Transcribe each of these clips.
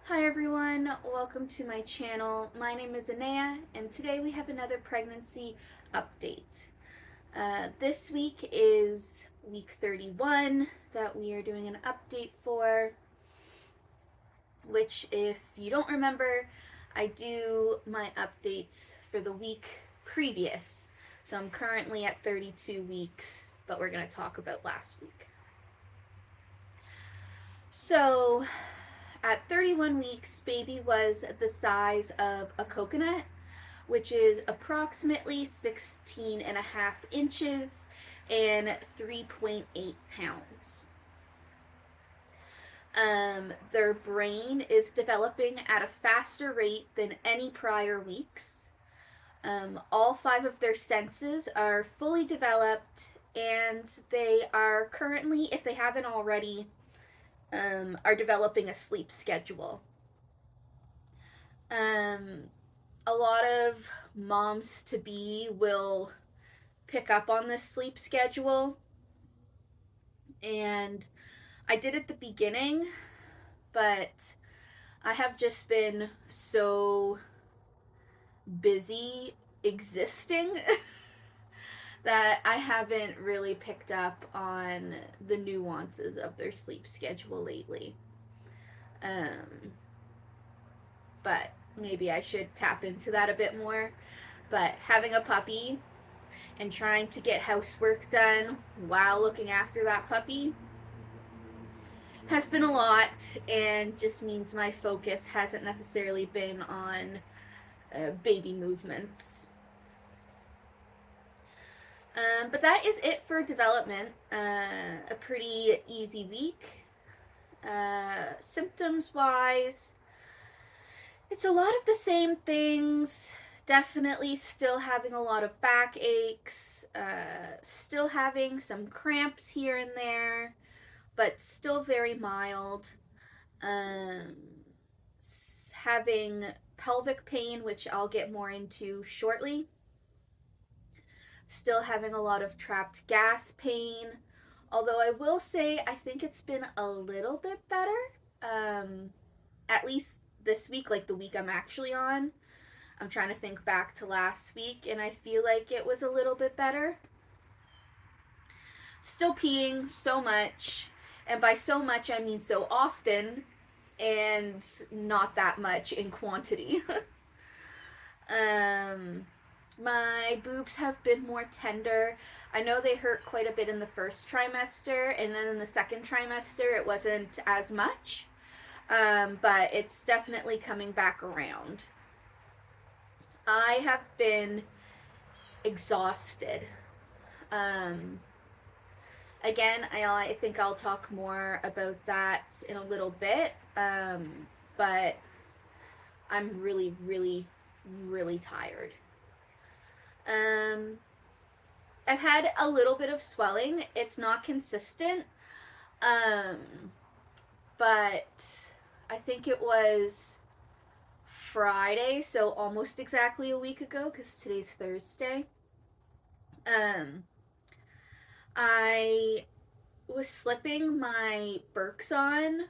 Hi everyone, welcome to my channel. My name is Anea, and today we have another pregnancy update. This week is week 31 that we are doing an update for, which if you don't remember, I do my updates for the week previous. So I'm currently at 32 weeks, but we're going to talk about last week. So at 31 weeks, baby was the size of a coconut, which is approximately 16 and a half inches and 3.8 pounds. Their brain is developing at a faster rate than any prior weeks. All 5 of their senses are fully developed, and they are currently, if they haven't already, are developing a sleep schedule. A lot of moms to be will pick up on this sleep schedule, and I did at the beginning, but I have just been so busy existing that I haven't really picked up on the nuances of their sleep schedule lately. But maybe I should tap into that a bit more. But having a puppy and trying to get housework done while looking after that puppy has been a lot, and just means my focus hasn't necessarily been on baby movements. But that is it for development. A pretty easy week. Symptoms wise, it's a lot of the same things. Definitely still having a lot of back aches, still having some cramps here and there, but still very mild. Um, Having pelvic pain, which I'll get more into shortly. Still having a lot of trapped gas pain. Although I will say I think it's been a little bit better. At least this week, like the week I'm actually on. I'm trying to think back to last week, and I feel like it was a little bit better. Still peeing so much, and by so much I mean so often, and not that much in quantity. My boobs have been more tender. I know they hurt quite a bit in the first trimester, and then in the second trimester it wasn't as much, but it's definitely coming back around. I have been exhausted. Um, Again, I think I'll talk more about that in a little bit, but I'm really, really, really tired. I've had a little bit of swelling. It's not consistent, um, but I think it was Friday, so almost exactly a week ago, because today's Thursday. I was slipping my Birks on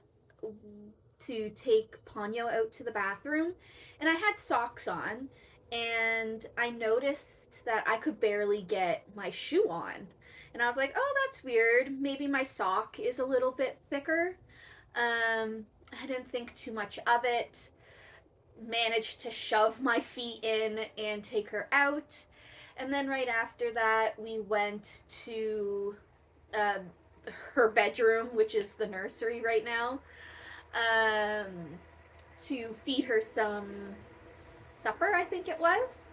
to take Ponyo out to the bathroom, and I had socks on, and I noticed that I could barely get my shoe on. And I was like, oh, that's weird. Maybe my sock is a little bit thicker. I didn't think too much of it. Managed to shove my feet in and take her out. And then right after that, we went to uh, her bedroom, which is the nursery right now, um, to feed her some supper, I think it was.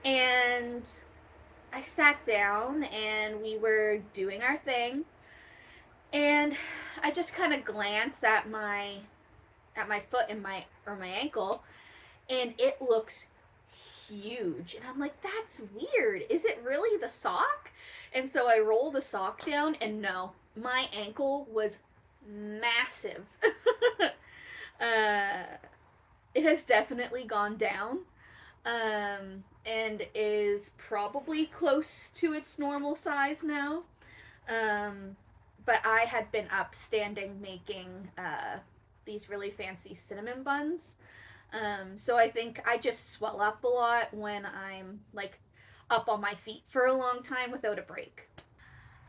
And I sat down and we were doing our thing. And I just kind of glanced at my foot and my ankle, and it looks huge. And I'm like, that's weird. Is it really the sock? And so I roll the sock down, and no, my ankle was massive. uh, it has definitely gone down, and is probably close to its normal size now. But I had been up standing making these really fancy cinnamon buns. So I think I just swell up a lot when I'm like up on my feet for a long time without a break.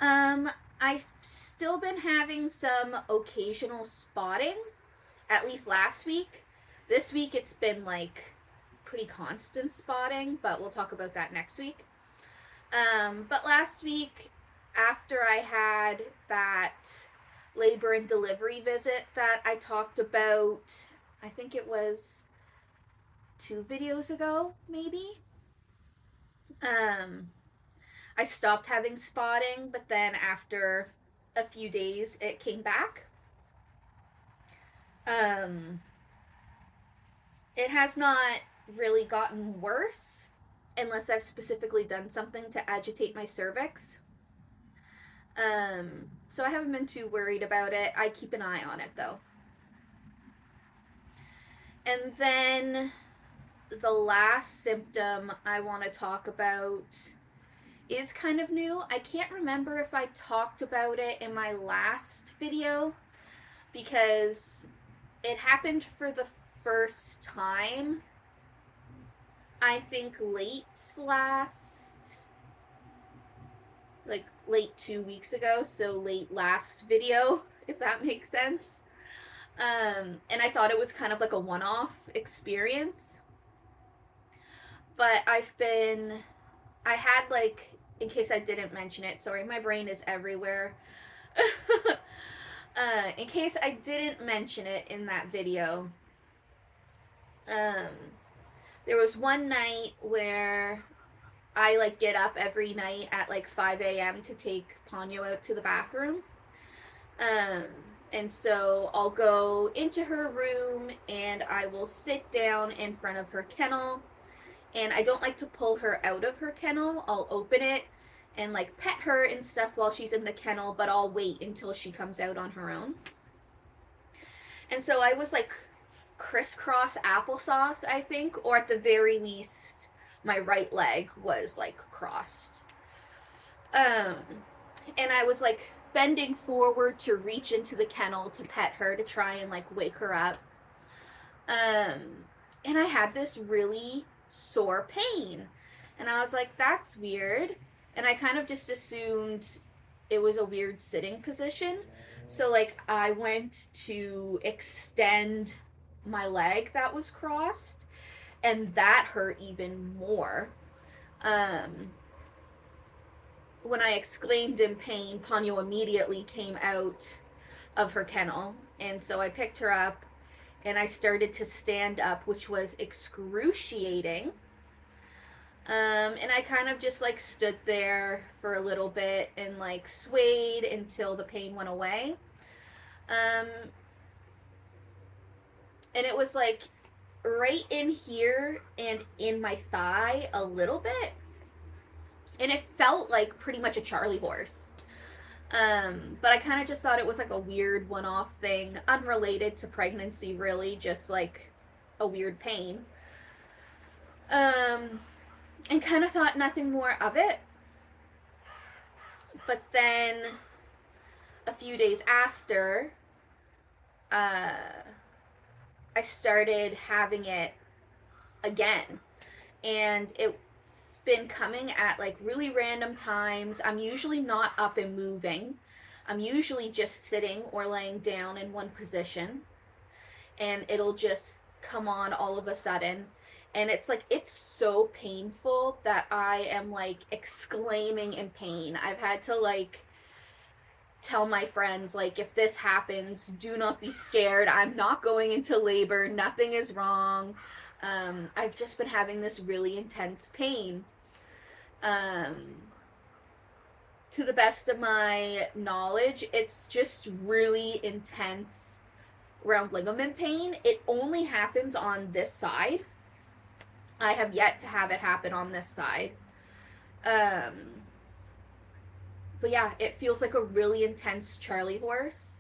Um, I've still been having some occasional spotting, at least last week. This week it's been like pretty constant spotting, but we'll talk about that next week. But last week, after I had that labor and delivery visit that I talked about, I think it was 2 videos ago, maybe. Um, I stopped having spotting, but then after a few days, it came back. Um, it has not really gotten worse unless I've specifically done something to agitate my cervix. So I haven't been too worried about it. I keep an eye on it though. And then the last symptom I want to talk about is kind of new. I can't remember if I talked about it in my last video because it happened for the first time, I think late 2 weeks ago, so late last video, if that makes sense. And I thought it was kind of like a one-off experience. But I had like, in case I didn't mention it, sorry, my brain is everywhere. In case I didn't mention it in that video, there was one night where I like get up every night at like 5 a.m. to take Ponyo out to the bathroom. And so I'll go into her room and I will sit down in front of her kennel. And I don't like to pull her out of her kennel. I'll open it and like pet her and stuff while she's in the kennel, but I'll wait until she comes out on her own. And so I was like crisscross applesauce, I think, or at the very least, my right leg was like crossed. And I was like bending forward to reach into the kennel to pet her to try and like wake her up. And I had this really sore pain. And I was like, that's weird. And I kind of just assumed it was a weird sitting position. So like I went to extend my leg that was crossed, and that hurt even more. When I exclaimed in pain, Ponyo immediately came out of her kennel, and so I picked her up and I started to stand up, which was excruciating. And I kind of just like stood there for a little bit and like swayed until the pain went away. And it was like right in here and in my thigh a little bit. And it felt like pretty much a Charlie horse. But I kind of just thought it was like a weird one-off thing, unrelated to pregnancy really, just like a weird pain. And kind of thought nothing more of it. But then a few days after, I started having it again. And it's been coming at like really random times. I'm usually not up and moving. I'm usually just sitting or laying down in one position. And it'll just come on all of a sudden. And it's like, it's so painful that I am like exclaiming in pain. I've had to like tell my friends, like, if this happens, do not be scared. I'm not going into labor. Nothing is wrong. I've just been having this really intense pain. To the best of my knowledge, it's just really intense round ligament pain. It only happens on this side. I have yet to have it happen on this side. But yeah, it feels like a really intense Charlie horse.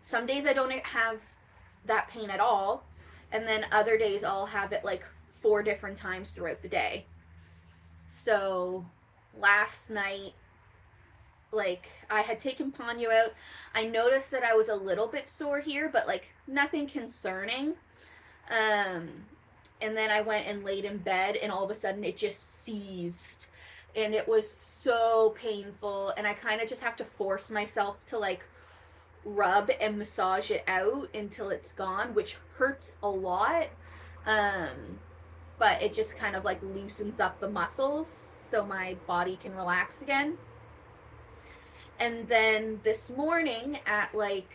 Some days I don't have that pain at all. And then other days I'll have it like 4 different times throughout the day. So last night like I had taken Ponyo out. I noticed that I was a little bit sore here, but like nothing concerning. Um, and then I went and laid in bed, and all of a sudden it just seized. And it was so painful. And I kind of just have to force myself to like rub and massage it out until it's gone, which hurts a lot. Um, but it just kind of like loosens up the muscles so my body can relax again. And then this morning at like,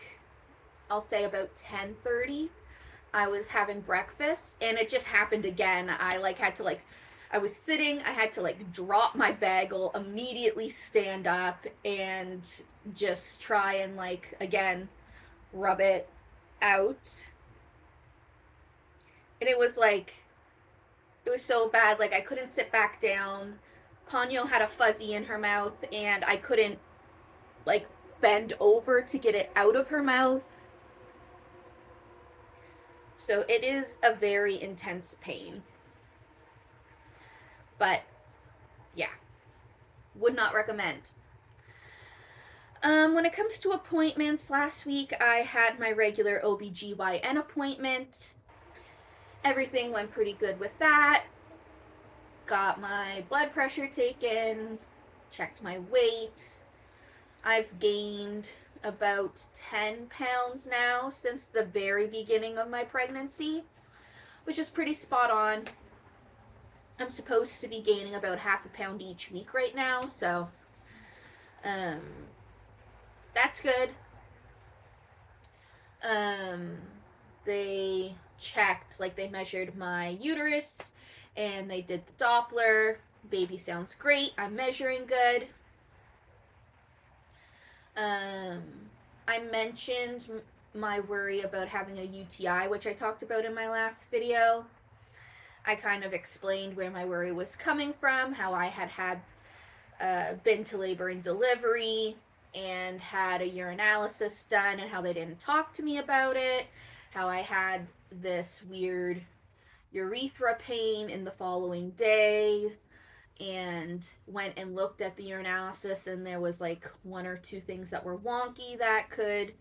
I'll say about 10:30, I was having breakfast and it just happened again. I like had to like I was sitting, I had to like drop my bagel, immediately stand up and just try and like again rub it out. And it was so bad, like I couldn't sit back down. Ponyo had a fuzzy in her mouth and I couldn't like bend over to get it out of her mouth. So it is a very intense pain. But yeah, would not recommend. When it comes to appointments, last week I had my regular OBGYN appointment. Everything went pretty good with that. Got my blood pressure taken, checked my weight. I've gained about 10 pounds now since the very beginning of my pregnancy, which is pretty spot on. I'm supposed to be gaining about half a pound each week right now, so um, that's good. Um, they checked, like they measured my uterus and they did the Doppler. Baby sounds great. I'm measuring good. Um, I mentioned my worry about having a UTI, which I talked about in my last video. I kind of explained where my worry was coming from, how I had been to labor and delivery and had a urinalysis done, and how they didn't talk to me about it, how I had this weird urethra pain in the following day, and went and looked at the urinalysis, and there was like one or two things that were wonky that could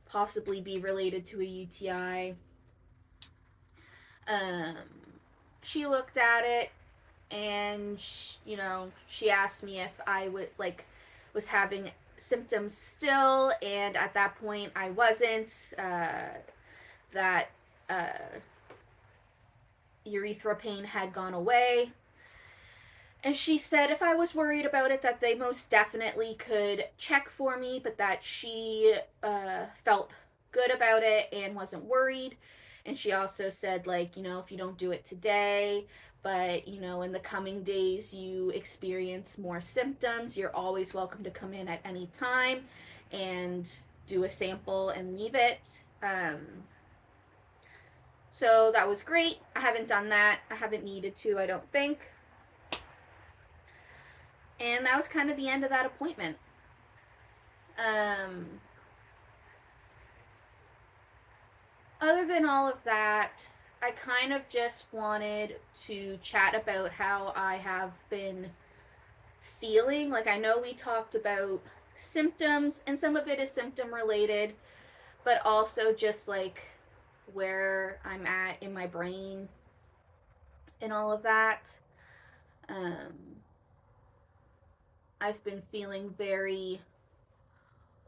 possibly be related to a UTI. Um, she looked at it and she asked me if I would like was having symptoms still, and at that point I wasn't. That uh, urethra pain had gone away. And she said if I was worried about it, that they most definitely could check for me, but that she felt good about it and wasn't worried. And she also said, like, if you don't do it today, but, in the coming days you experience more symptoms, you're always welcome to come in at any time and do a sample and leave it. So that was great. I haven't done that. I haven't needed to, I don't think. And that was kind of the end of that appointment. Other than all of that, I kind of just wanted to chat about how I have been feeling. Like, I know we talked about symptoms, and some of it is symptom related, but also just like where I'm at in my brain and all of that. I've been feeling very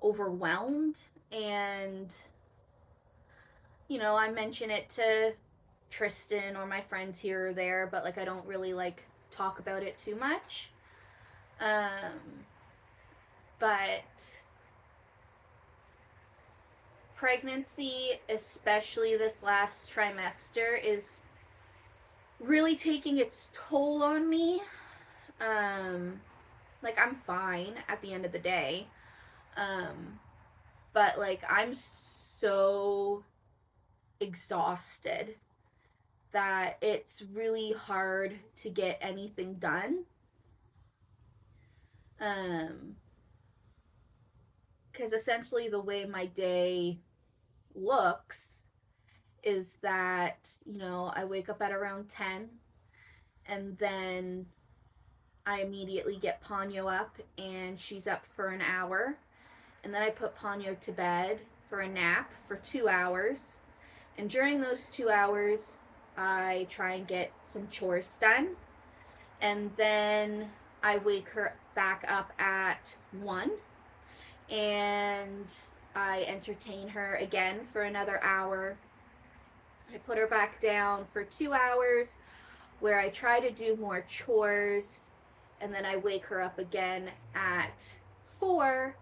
overwhelmed, and I mention it to Tristan or my friends here or there, but like I don't really like talk about it too much. But pregnancy, especially this last trimester, is really taking its toll on me. Like I'm fine at the end of the day. But like I'm so exhausted that it's really hard to get anything done. Because essentially the way my day looks is that, I wake up at around 10, and then I immediately get Ponyo up, and she's up for an hour. And then I put Ponyo to bed for a nap for 2 hours. And during those 2 hours, I try and get some chores done. And then I wake her back up at 1. And I entertain her again for another hour. I put her back down for 2 hours where I try to do more chores. And then I wake her up again at 4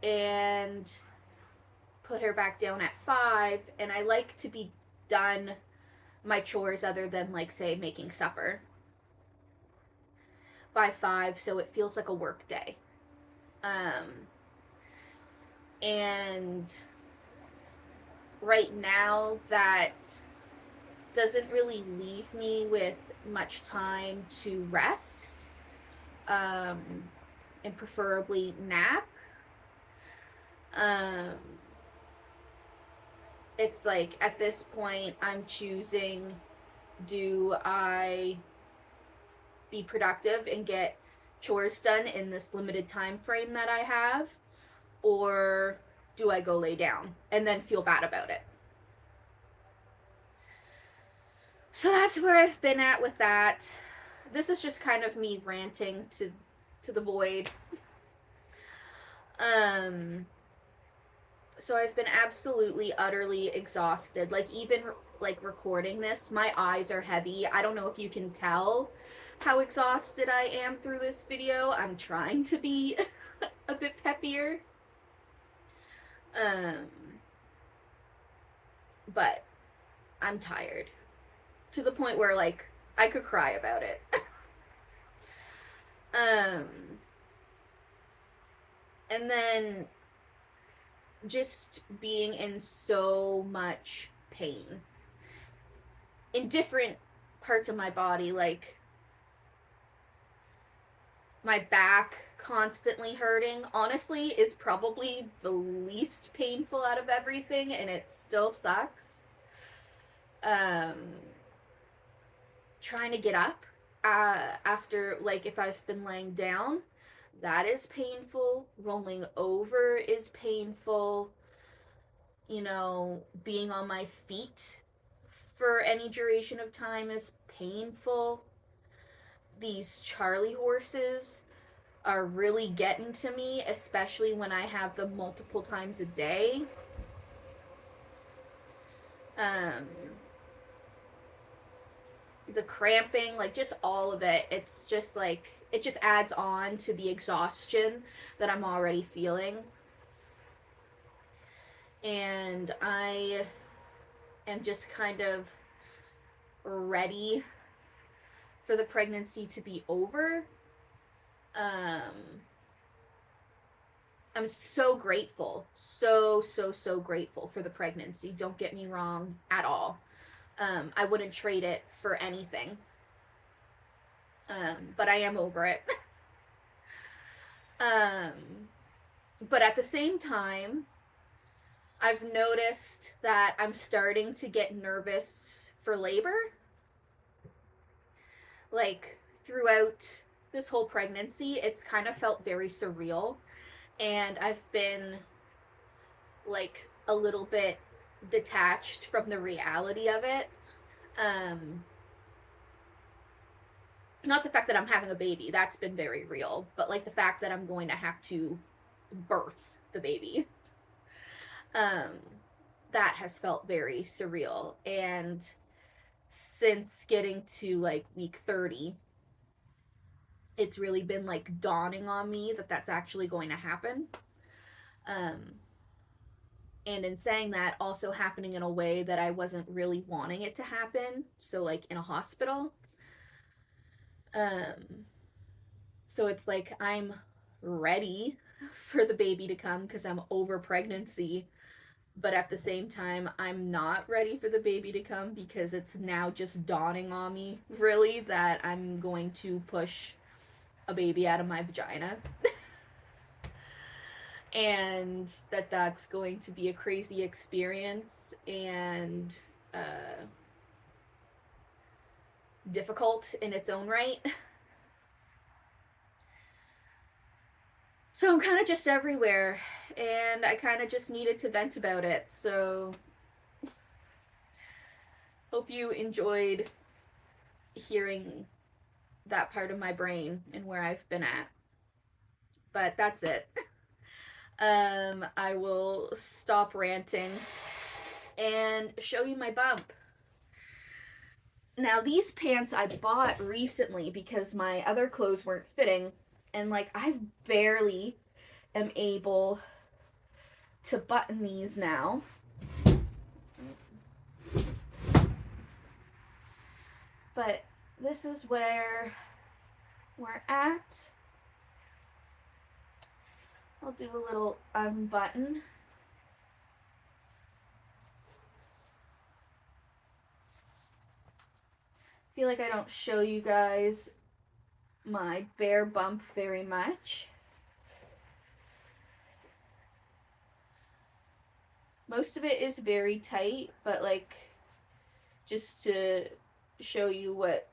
and put her back down at 5. And I like to be done my chores other than, like, say, making supper by 5, so it feels like a work day. And right now, that doesn't really leave me with much time to rest, and preferably nap. It's like, at this point, I'm choosing, do I be productive and get chores done in this limited time frame that I have, or do I go lay down and then feel bad about it? So that's where I've been at with that. This is just kind of me ranting to the void. So I've been absolutely, utterly exhausted. Like, even, like, recording this, my eyes are heavy. I don't know if you can tell how exhausted I am through this video. I'm trying to be a bit peppier. But I'm tired. To the point where, like, I could cry about it. And then just being in so much pain in different parts of my body, like my back constantly hurting, honestly, is probably the least painful out of everything, and it still sucks. Trying to get up after, like, if I've been laying down, that is painful. Rolling over is painful. You know, being on my feet for any duration of time is painful. These Charlie horses are really getting to me, especially when I have them multiple times a day. The cramping, like, just all of it, it's just like, it just adds on to the exhaustion that I'm already feeling. And I am just kind of ready for the pregnancy to be over. I'm so grateful, so grateful for the pregnancy. Don't get me wrong at all. I wouldn't trade it for anything. But I am over it. But at the same time, I've noticed that I'm starting to get nervous for labor. Like, throughout this whole pregnancy, it's kind of felt very surreal. And I've been, like, a little bit detached from the reality of it. Not the fact that I'm having a baby, that's been very real, but, like, the fact that I'm going to have to birth the baby. That has felt very surreal. And since getting to, like, week 30, it's really been, like, dawning on me that that's actually going to happen. And in saying that, also happening in a way that I wasn't really wanting it to happen. So, like, in a hospital. So it's like, I'm ready for the baby to come because I'm over pregnancy. But at the same time, I'm not ready for the baby to come because it's now just dawning on me, really, that I'm going to push a baby out of my vagina. And that's going to be a crazy experience and difficult in its own right. So I'm kind of just everywhere, and I kind of just needed to vent about it. So hope you enjoyed hearing that part of my brain and where I've been at. But that's it. I will stop ranting and show you my bump. Now, these pants I bought recently because my other clothes weren't fitting, and like I barely am able to button these now. But this is where we're at. I'll do a little unbutton. I feel like I don't show you guys my bare bump very much. Most of it is very tight, but like just to show you what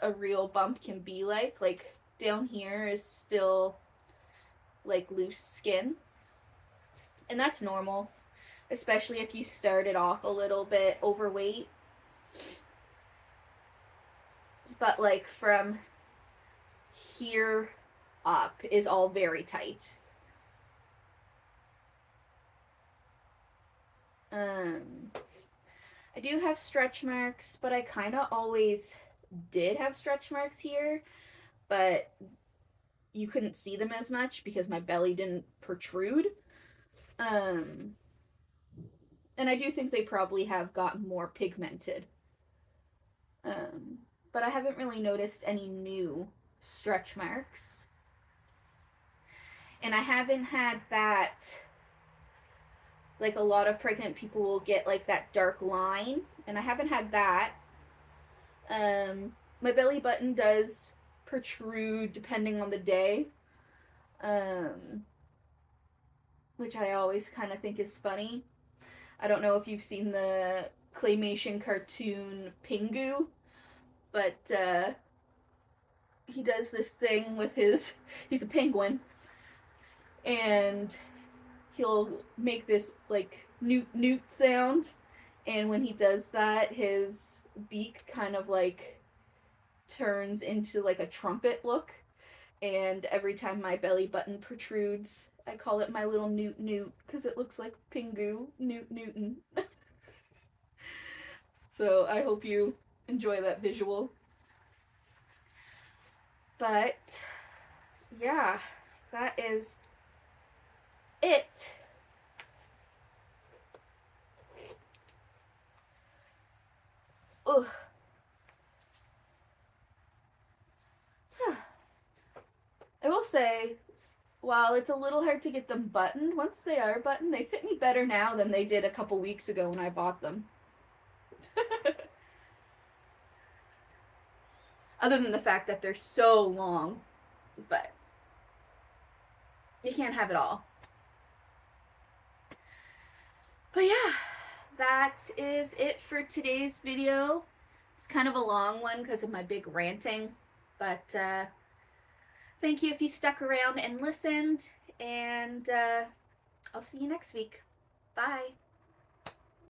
a real bump can be like down here is still like loose skin. And that's normal, especially if you started off a little bit overweight. But like from here up is all very tight. I do have stretch marks, but I kind of always did have stretch marks here, but you couldn't see them as much because my belly didn't protrude. And I do think they probably have gotten more pigmented. But I haven't really noticed any new stretch marks. And I haven't had that, like a lot of pregnant people will get like that dark line, and I haven't had that. My belly button does protrude depending on the day, which I always kind of think is funny. I don't know if you've seen the claymation cartoon Pingu, but he does this thing with his, he's a penguin, and he'll make this like newt newt sound, and when he does that, his beak kind of like turns into like a trumpet look, and every time my belly button protrudes, I call it my little newt newt because it looks like Pingu Newt Newton. So I hope you enjoy that visual. But yeah, that is it. Ugh. I will say, while it's a little hard to get them buttoned, once they are buttoned, they fit me better now than they did a couple weeks ago when I bought them. Other than the fact that they're so long, but you can't have it all. But yeah, that is it for today's video. It's kind of a long one because of my big ranting, but thank you if you stuck around and listened, and I'll see you next week. Bye.